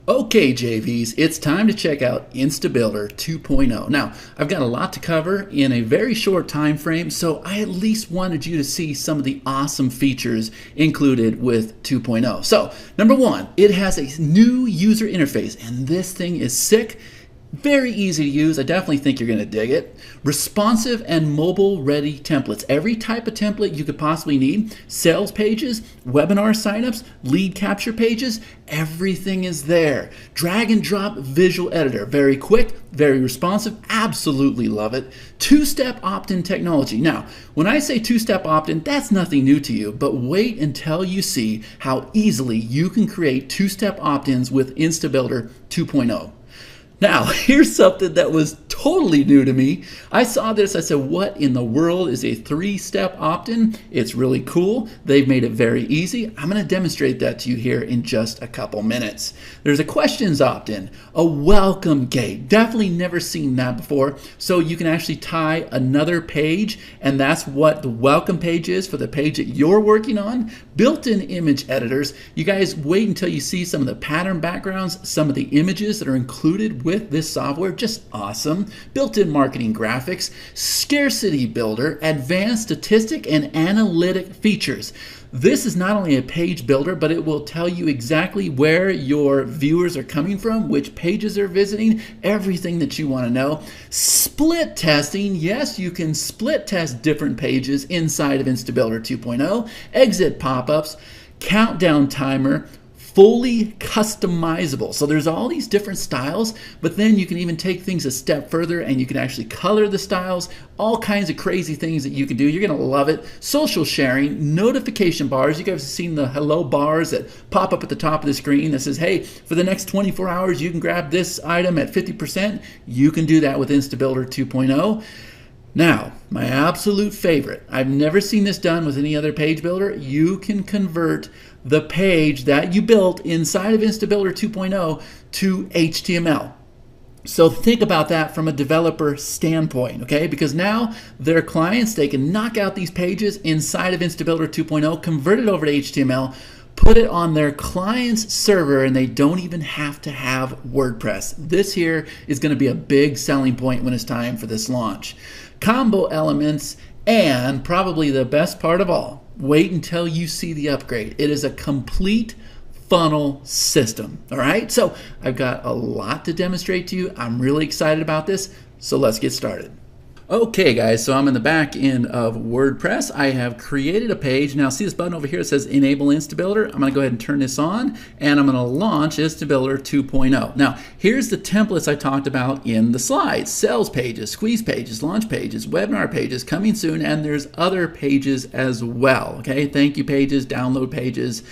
Okay, JVs, it's time to check out InstaBuilder 2.0. Now, I've got a lot to cover in a very short time frame, so I at least wanted you to see some of the awesome features included with 2.0. So, number one, it has a new user interface, and this thing is sick. Very easy to use. I definitely think you're going to dig it. Responsive and mobile-ready templates. Every type of template you could possibly need. Sales pages, webinar signups, lead capture pages, everything is there. Drag and drop visual editor. Very quick, very responsive. Absolutely love it. Two-step opt-in technology. Now, when I say two-step opt-in, that's nothing new to you, but wait until you see how easily you can create two-step opt-ins with InstaBuilder 2.0. Now, here's something that was totally new to me. I saw this, I said, what in the world is a three-step opt-in? It's really cool. They've made it very easy. I'm going to demonstrate that to you here in just a couple minutes. There's a questions opt-in, a welcome gate. Definitely never seen that before. So you can actually tie another page, and that's what the welcome page is for the page that you're working on. Built-in image editors. You guys wait until you see some of the pattern backgrounds, some of the images that are included with this software. Just awesome. Built-in marketing graphics, Scarcity Builder, advanced statistic and analytic features. This is not only a page builder, but it will tell you exactly where your viewers are coming from, which pages they're visiting, everything that you want to know. Split testing. Yes, you can split test different pages inside of InstaBuilder 2.0. Exit pop-ups, countdown timer, fully customizable. So there's all these different styles, but then you can even take things a step further and you can actually color the styles, all kinds of crazy things that you can do. You're gonna love it. Social sharing, notification bars. You guys have seen the hello bars that pop up at the top of the screen that says, hey, for the next 24 hours, you can grab this item at 50%. You can do that with InstaBuilder 2.0. Now, my absolute favorite, I've never seen this done with any other page builder. You can convert the page that you built inside of InstaBuilder 2.0 to HTML. So think about that from a developer standpoint, okay? Because now their clients, they can knock out these pages inside of InstaBuilder 2.0, convert it over to HTML, put it on their client's server, and they don't even have to have WordPress. This here is going to be a big selling point when it's time for this launch. Combo elements, and probably the best part of all, wait until you see the upgrade. It is a complete funnel system, all right? So I've got a lot to demonstrate to you. I'm really excited about this, so let's get started. Okay guys, so I'm in the back end of WordPress. I have created a page. Now see this button over here that says Enable InstaBuilder. I'm going to go ahead and turn this on, and I'm going to launch InstaBuilder 2.0. Now here's the templates I talked about in the slides. Sales pages, squeeze pages, launch pages, webinar pages, coming soon, and there's other pages as well. Okay, thank you pages, download pages.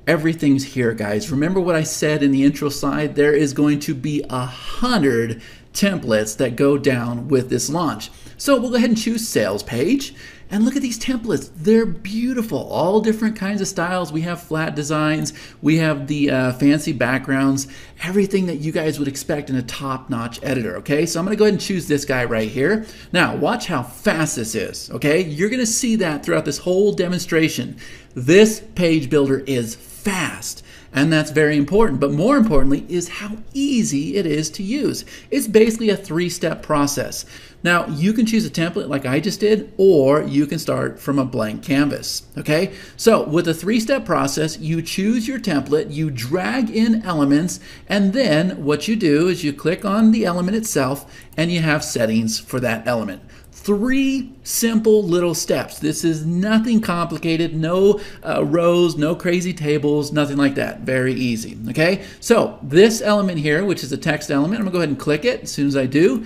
Everything's here, guys. Remember what I said in the intro slide? There is going to be 100 templates that go down with this launch. So we'll go ahead and choose sales page, and look at these templates. They're beautiful, all different kinds of styles. We have flat designs, we have the fancy backgrounds, everything that you guys would expect in a top-notch editor, okay? So I'm gonna go ahead and choose this guy right here. Now watch how fast this is, okay? You're gonna see that throughout this whole demonstration. This page builder is fast. And that's very important, but more importantly is how easy it is to use. It's basically a three-step process. Now, you can choose a template like I just did, or you can start from a blank canvas, okay? So with a three-step process, you choose your template, you drag in elements, and then what you do is you click on the element itself, and you have settings for that element. 3 simple little steps. This is nothing complicated, no rows, no crazy tables, nothing like that. Very easy, okay? So this element here, which is a text element, I'm gonna go ahead and click it. As soon as I do,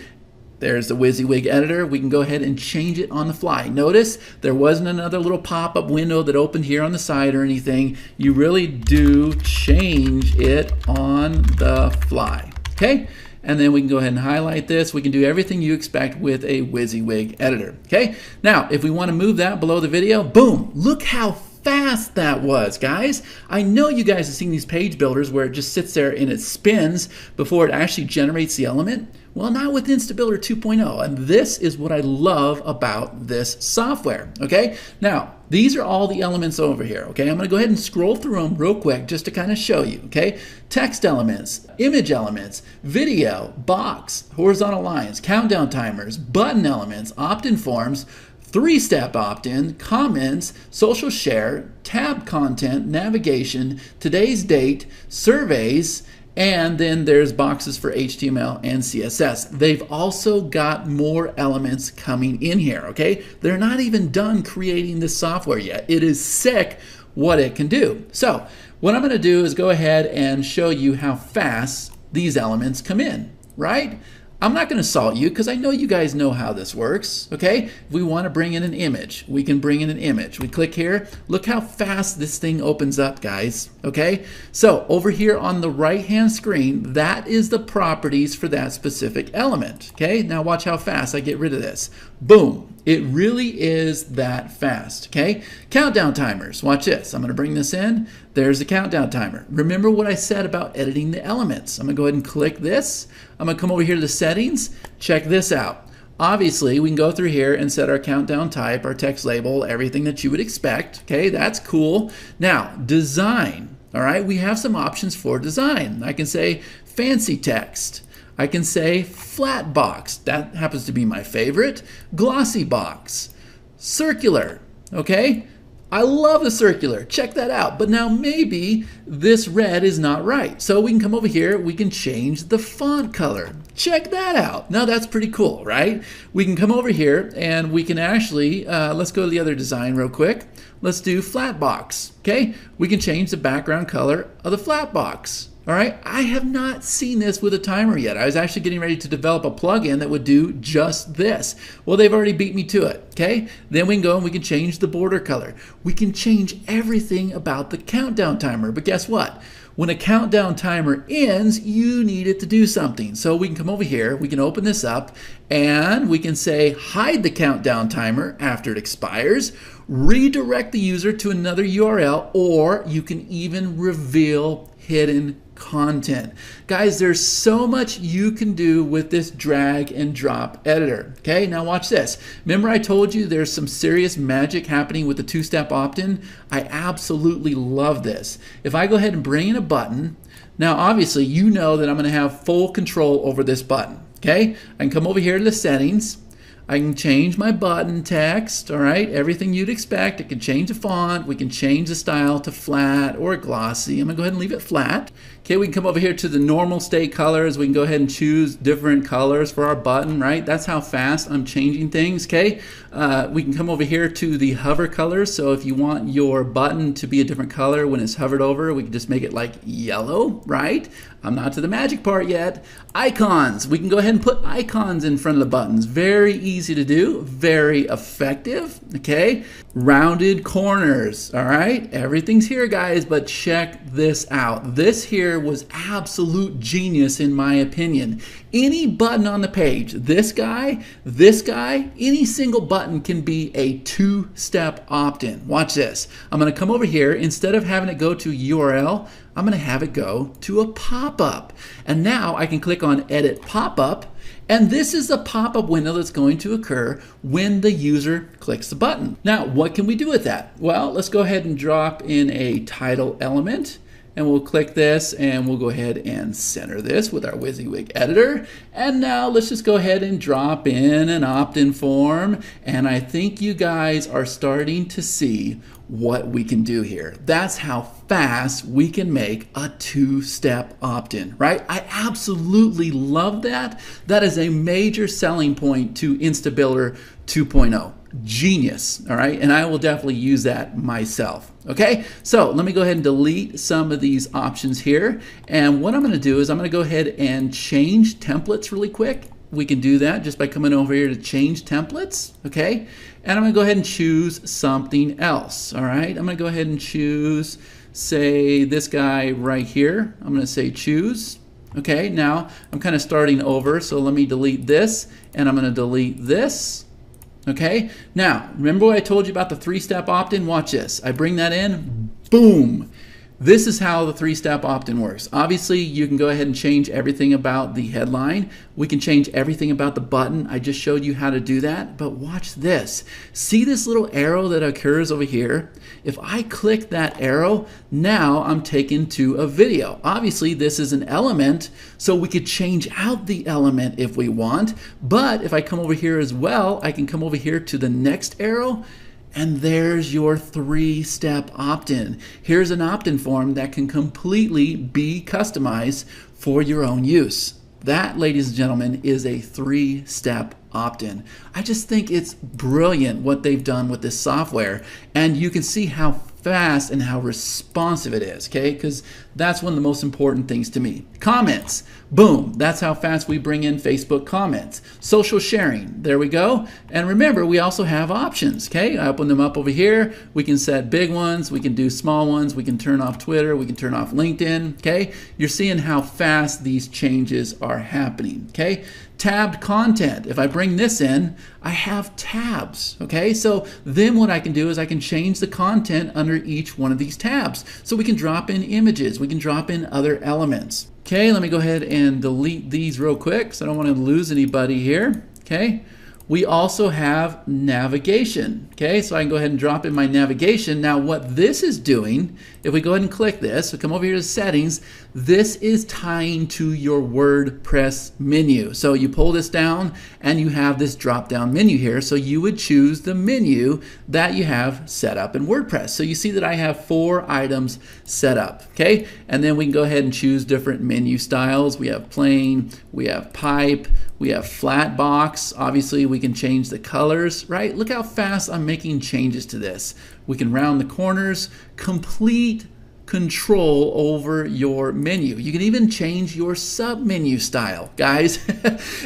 there's the WYSIWYG editor. We can go ahead and change it on the fly. Notice there wasn't another little pop-up window that opened here on the side or anything. You really do change it on the fly, okay? And then we can go ahead and highlight this. We can do everything you expect with a WYSIWYG editor, okay? Now, if we want to move that below the video, boom, look how fast that was, guys. I know you guys have seen these page builders where it just sits there and it spins before it actually generates the element. Well, not with InstaBuilder 2.0, and this is what I love about this software, okay? Now, these are all the elements over here, okay? I'm gonna go ahead and scroll through them real quick just to kind of show you, okay? Text elements, image elements, video, box, horizontal lines, countdown timers, button elements, opt-in forms, 3-step opt-in, comments, social share, tab content, navigation, today's date, surveys, and then there's boxes for HTML and CSS. They've also got more elements coming in here, okay? They're not even done creating this software yet. It is sick what it can do. So what I'm gonna do is go ahead and show you how fast these elements come in, right? I'm not going to salt you because I know you guys know how this works, okay? If we want to bring in an image, we can bring in an image. We click here. Look how fast this thing opens up, guys, okay? So over here on the right-hand screen, that is the properties for that specific element, okay? Now watch how fast I get rid of this. Boom. It really is that fast, okay? Countdown timers, watch this. I'm gonna bring this in. There's the countdown timer. Remember what I said about editing the elements. I'm gonna go ahead and click this. I'm gonna come over here to the settings. Check this out. Obviously, we can go through here and set our countdown type, our text label, everything that you would expect, okay? That's cool. Now, design, all right? We have some options for design. I can say fancy text. I can say flat box, that happens to be my favorite, glossy box, circular, okay? I love the circular, check that out, but now maybe this red is not right. So we can come over here, we can change the font color. Check that out. Now that's pretty cool, right? We can come over here and we can actually, let's go to the other design real quick. Let's do flat box, okay? We can change the background color of the flat box. All right, I have not seen this with a timer yet. I was actually getting ready to develop a plugin that would do just this. Well, they've already beat me to it, okay? Then we can go and we can change the border color. We can change everything about the countdown timer, but guess what? When a countdown timer ends, you need it to do something. So we can come over here, we can open this up, and we can say hide the countdown timer after it expires, redirect the user to another URL, or you can even reveal hidden content. Guys, there's so much you can do with this drag and drop editor. Okay, now watch this. Remember I told you there's some serious magic happening with the 2-step opt-in? I absolutely love this. If I go ahead and bring in a button, now obviously you know that I'm going to have full control over this button. Okay, I can come over here to the settings. I can change my button text, all right, everything you'd expect. I can change the font. We can change the style to flat or glossy. I'm gonna go ahead and leave it flat. Okay, we can come over here to the normal state colors. We can go ahead and choose different colors for our button, right? That's how fast I'm changing things, okay? We can come over here to the hover colors. So if you want your button to be a different color when it's hovered over, we can just make it like yellow, right? I'm not to the magic part yet. Icons, we can go ahead and put icons in front of the buttons. Very easy to do, very effective, okay? Rounded corners, all right? Everything's here, guys, but check this out. This here was absolute genius in my opinion. Any button on the page, this guy, any single button can be a 2-step opt-in. Watch this. I'm gonna come over here, instead of having it go to URL, I'm gonna have it go to a pop-up. And now I can click on Edit Pop-Up, and this is the pop-up window that's going to occur when the user clicks the button. Now, what can we do with that? Well, let's go ahead and drop in a title element, and we'll click this and we'll go ahead and center this with our WYSIWYG editor. And now let's just go ahead and drop in an opt-in form. And I think you guys are starting to see what we can do here. That's how fast we can make a 2-step opt-in, right? I absolutely love that. That is a major selling point to InstaBuilder 2.0. Genius, all right? And I will definitely use that myself, okay? So let me go ahead and delete some of these options here. And what I'm gonna do is I'm gonna go ahead and change templates really quick. We can do that just by coming over here to change templates, okay? And I'm gonna go ahead and choose something else, all right? I'm gonna go ahead and choose, say, this guy right here. I'm gonna say choose. Okay, now I'm kind of starting over, so let me delete this, and I'm gonna delete this. Okay, now remember what I told you about the 3-step opt-in? Watch this. I bring that in, boom. This is how the 3-step opt-in works. Obviously, you can go ahead and change everything about the headline. We can change everything about the button. I just showed you how to do that, but watch this. See this little arrow that occurs over here? If I click that arrow, now I'm taken to a video. Obviously, this is an element, so we could change out the element if we want, but if I come over here as well, I can come over here to the next arrow, and there's your 3-step opt-in. Here's an opt-in form that can completely be customized for your own use. That, ladies and gentlemen, is a 3-step opt-in. I just think it's brilliant what they've done with this software, and you can see how fast and how responsive it is, okay? Because that's one of the most important things to me. Comments, boom, that's how fast we bring in Facebook comments. Social sharing, there we go. And remember, we also have options, okay? I open them up over here. We can set big ones, we can do small ones, we can turn off Twitter, we can turn off LinkedIn, okay? You're seeing how fast these changes are happening, okay? Tabbed content. If I bring this in, I have tabs, okay? So then what I can do is I can change the content under each one of these tabs. So we can drop in images, we can drop in other elements. Okay, let me go ahead and delete these real quick so I don't want to lose anybody here, okay? We also have navigation, okay? So I can go ahead and drop in my navigation. Now what this is doing, if we go ahead and click this, so come over here to settings, this is tying to your WordPress menu. So you pull this down and you have this drop down menu here. So you would choose the menu that you have set up in WordPress. So you see that I have 4 items set up, okay? And then we can go ahead and choose different menu styles. We have plain, we have pipe, we have flat box. Obviously we can change the colors, right? Look how fast I'm making changes to this. We can round the corners, complete control over your menu. You can even change your sub-menu style. Guys,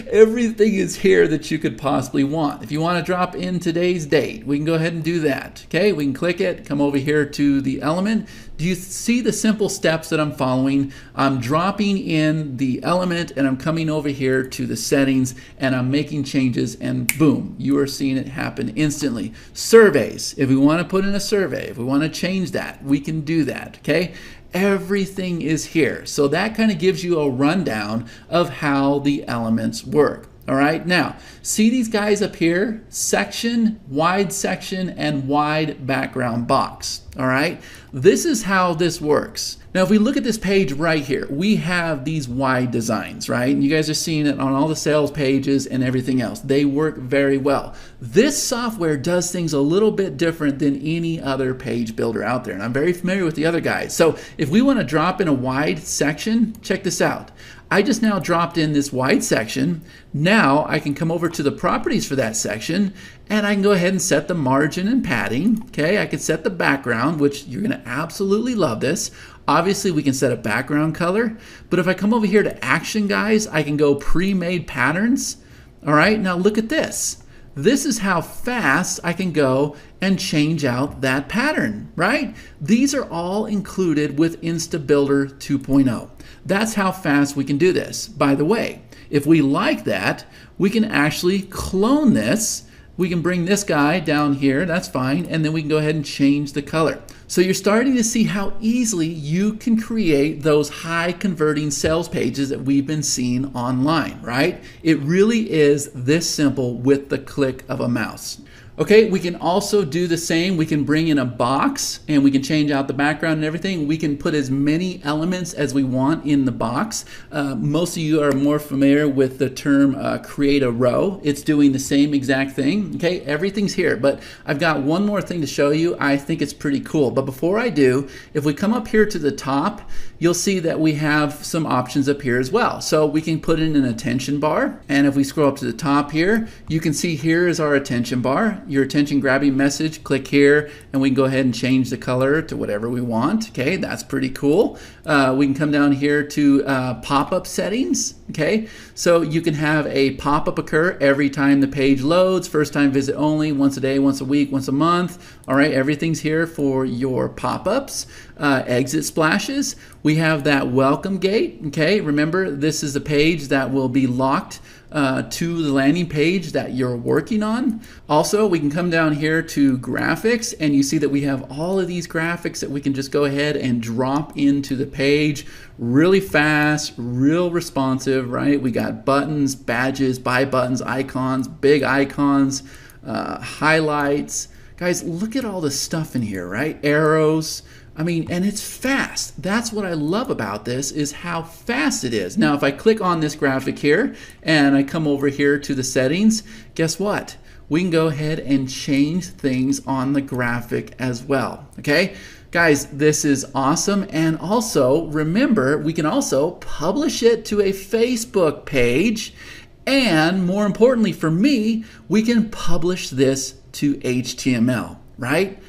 everything is here that you could possibly want. If you want to drop in today's date, we can go ahead and do that. Okay, we can click it, come over here to the element. Do you see the simple steps that I'm following? I'm dropping in the element and I'm coming over here to the settings and I'm making changes and boom, you are seeing it happen instantly. Surveys, if we want to put in a survey, if we want to change that, we can do that, okay? Everything is here. So that kind of gives you a rundown of how the elements work. All right, now see these guys up here, section, and wide background box. All right, this is how this works. Now, if we look at this page right here, we have these wide designs, right? And you guys are seeing it on all the sales pages and everything else. They work very well. This software does things a little bit different than any other page builder out there. And I'm very familiar with the other guys. So if we want to drop in a wide section, check this out. I just now dropped in this wide section. Now I can come over to the properties for that section and I can go ahead and set the margin and padding. Okay, I can set the background, which you're going to absolutely love this. Obviously, we can set a background color, but if I come over here to action, guys, I can go pre-made patterns. All right, now look at this. This is how fast I can go and change out that pattern, right? These are all included with InstaBuilder 2.0. That's how fast we can do this. By the way, if we like that, we can actually clone this. We can bring this guy down here, that's fine, and then we can go ahead and change the color. So you're starting to see how easily you can create those high converting sales pages that we've been seeing online, right? It really is this simple with the click of a mouse. Okay, we can also do the same. We can bring in a box and we can change out the background and everything. We can put as many elements as we want in the box. Most of you are more familiar with the term create a row. It's doing the same exact thing. Okay, everything's here, but I've got one more thing to show you. I think it's pretty cool. But before I do, if we come up here to the top, you'll see that we have some options up here as well. So we can put in an attention bar. And if we scroll up to the top here, you can see here is our attention bar. Your attention grabbing message, click here, and we can go ahead and change the color to whatever we want. Okay, that's pretty cool. We can come down here to pop-up settings. Okay, so you can have a pop-up occur every time the page loads, first time visit only, once a day, once a week, once a month. All right, everything's here for your pop-ups. Exit splashes. We have that welcome gate. Okay, remember this is a page that will be locked to the landing page that you're working on. Also, we can come down here to graphics, and you see that we have all of these graphics that we can just go ahead and drop into the page really fast, real responsive, right? We got buttons, badges, buy buttons, icons, big icons, highlights. Guys, look at all the stuff in here, right? Arrows. I mean, and it's fast. That's what I love about this, is how fast it is. Now, if I click on this graphic here and I come over here to the settings, guess what? We can go ahead and change things on the graphic as well, okay? Guys, this is awesome. And also, remember, we can also publish it to a Facebook page. And more importantly for me, we can publish this to HTML, right?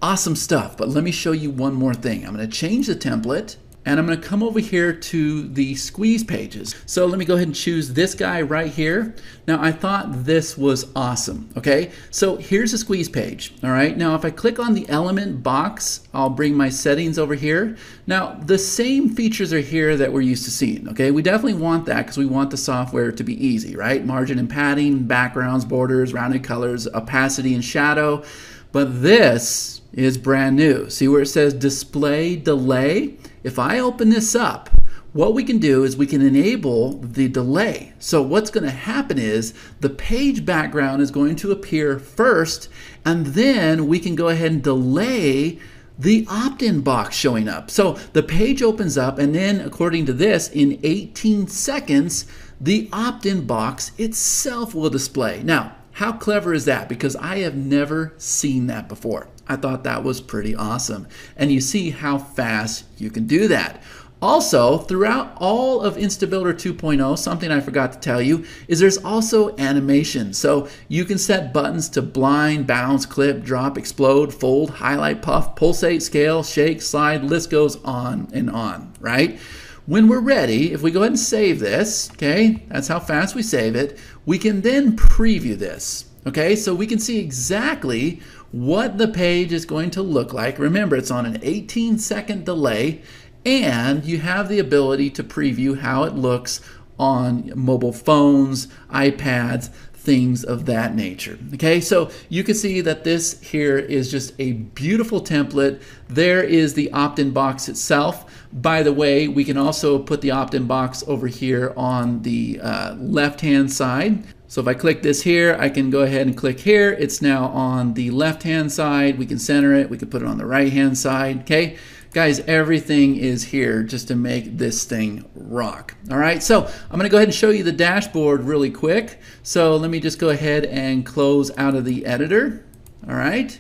Awesome stuff, but let me show you one more thing. I'm going to change the template, and I'm going to come over here to the squeeze pages. So let me go ahead and choose this guy right here. Now, I thought this was awesome, okay? So here's a squeeze page, all right? Now, if I click on the element box, I'll bring my settings over here. Now, the same features are here that we're used to seeing, okay? We definitely want that because we want the software to be easy, right? Margin and padding, backgrounds, borders, rounded colors, opacity and shadow. But this is brand new. See where it says display delay? If I open this up, what we can do is we can enable the delay. So what's going to happen is the page background is going to appear first, and then we can go ahead and delay the opt-in box showing up. So the page opens up, and then according to this, in 18 seconds, the opt-in box itself will display. Now, how clever is that? Because I have never seen that before. I thought that was pretty awesome. And you see how fast you can do that. Also, throughout all of InstaBuilder 2.0, something I forgot to tell you is there's also animation. So you can set buttons to blind, bounce, clip, drop, explode, fold, highlight, puff, pulsate, scale, shake, slide, list goes on and on, right? When we're ready, if we go ahead and save this, okay, that's how fast we save it, we can then preview this, okay? So we can see exactly what the page is going to look like. Remember, it's on an 18-second delay, and you have the ability to preview how it looks on mobile phones, iPads, things of that nature. Okay, so you can see that this here is just a beautiful template. There is the opt-in box itself. By the way, we can also put the opt-in box over here on the left-hand side. So if I click this here, I can go ahead and click here. It's now on the left-hand side. We can center it. We can put it on the right-hand side. Okay, guys, everything is here just to make this thing rock. All right, so I'm going to go ahead and show you the dashboard really quick. So let me just go ahead and close out of the editor. All right.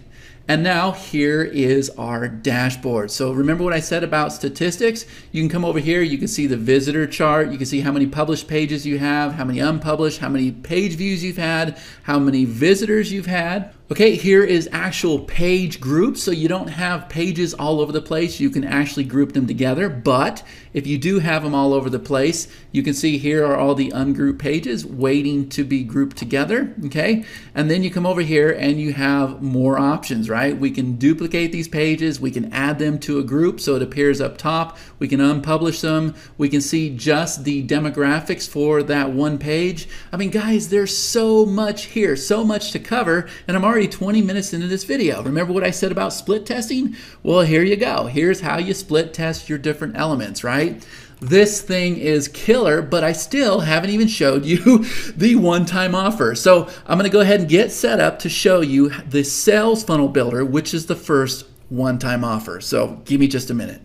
And now here is our dashboard. So remember what I said about statistics? You can come over here, you can see the visitor chart, you can see how many published pages you have, how many unpublished, how many page views you've had, how many visitors you've had. Okay, here is actual page groups, so you don't have pages all over the place. You can actually group them together, but if you do have them all over the place, you can see here are all the ungrouped pages waiting to be grouped together, okay? And then you come over here and you have more options, right? We can duplicate these pages, we can add them to a group so it appears up top, we can unpublish them, we can see just the demographics for that one page. I mean, guys, there's so much here, so much to cover, and I'm already 20 minutes into this video. Remember what I said about split testing? Well, here you go. Here's how you split test your different elements, right? This thing is killer, but I still haven't even showed you the one-time offer. So I'm going to go ahead and get set up to show you the sales funnel builder, which is the first one-time offer. So give me just a minute.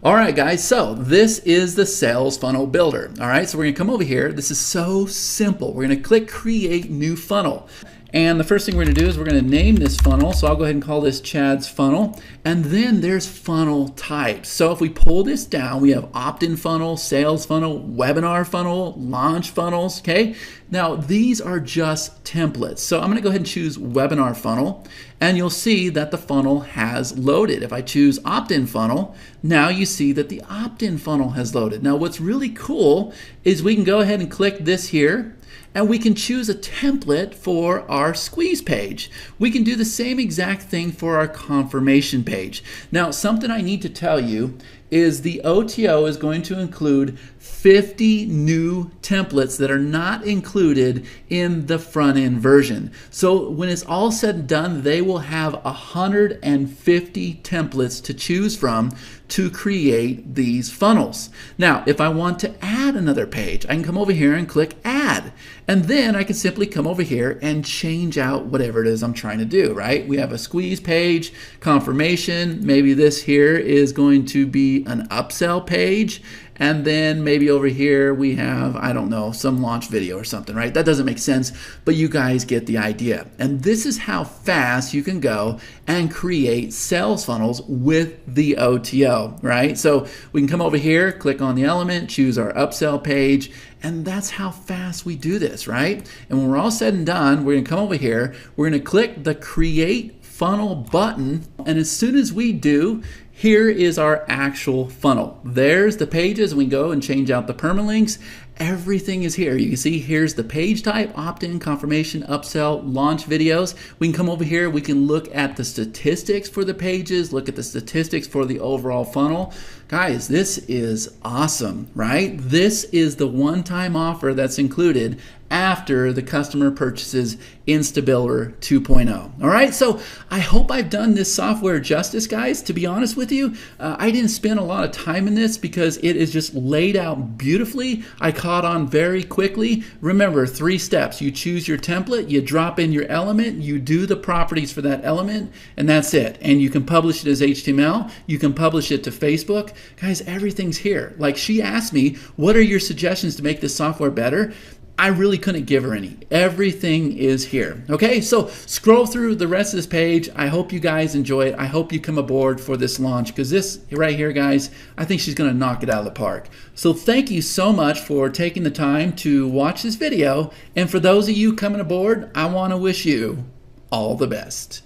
All right, guys, so this is the sales funnel builder. All right, so we're going to come over here. This is so simple. We're going to click create new funnel. And the first thing we're going to do is we're going to name this funnel. So I'll go ahead and call this Chad's funnel. And then there's funnel types. So if we pull this down, we have opt-in funnel, sales funnel, webinar funnel, launch funnels, okay? Now, these are just templates. So I'm going to go ahead and choose webinar funnel. And you'll see that the funnel has loaded. If I choose opt-in funnel, now you see that the opt-in funnel has loaded. Now, what's really cool is we can go ahead and click this here, and we can choose a template for our squeeze page. We can do the same exact thing for our confirmation page. Now, something I need to tell you is the OTO is going to include 50 new templates that are not included in the front end version. So when it's all said and done, they will have 150 templates to choose from to create these funnels. Now, if I want to add another page, I can come over here and click add. And then I can simply come over here and change out whatever it is I'm trying to do, right? We have a squeeze page, confirmation. Maybe this here is going to be an upsell page. And then maybe over here we have, I don't know, some launch video or something, right? That doesn't make sense, but you guys get the idea. And this is how fast you can go and create sales funnels with the OTO, right? So we can come over here, click on the element, choose our upsell page, and that's how fast we do this, right? And when we're all said and done, we're gonna come over here, we're gonna click the create funnel button, and as soon as we do, here is our actual funnel. There's the pages. We go and change out the permalinks. Everything is here. You can see here's the page type, opt-in, confirmation, upsell, launch videos. We can come over here. We can look at the statistics for the pages, look at the statistics for the overall funnel. Guys, this is awesome, right? This is the one-time offer that's included after the customer purchases InstaBuilder 2.0. All right, so I hope I've done this software justice, guys. To be honest with you, I didn't spend a lot of time in this because it is just laid out beautifully. I caught on very quickly. Remember, 3 steps. You choose your template, you drop in your element, you do the properties for that element, and that's it. And you can publish it as HTML. You can publish it to Facebook. Guys, everything's here. Like, she asked me, what are your suggestions to make this software better? I really couldn't give her any. Everything is here. Okay, so scroll through the rest of this page. I hope you guys enjoy it. I hope you come aboard for this launch, because this right here, guys, I think she's gonna knock it out of the park. So thank you so much for taking the time to watch this video. And for those of you coming aboard, I wanna wish you all the best.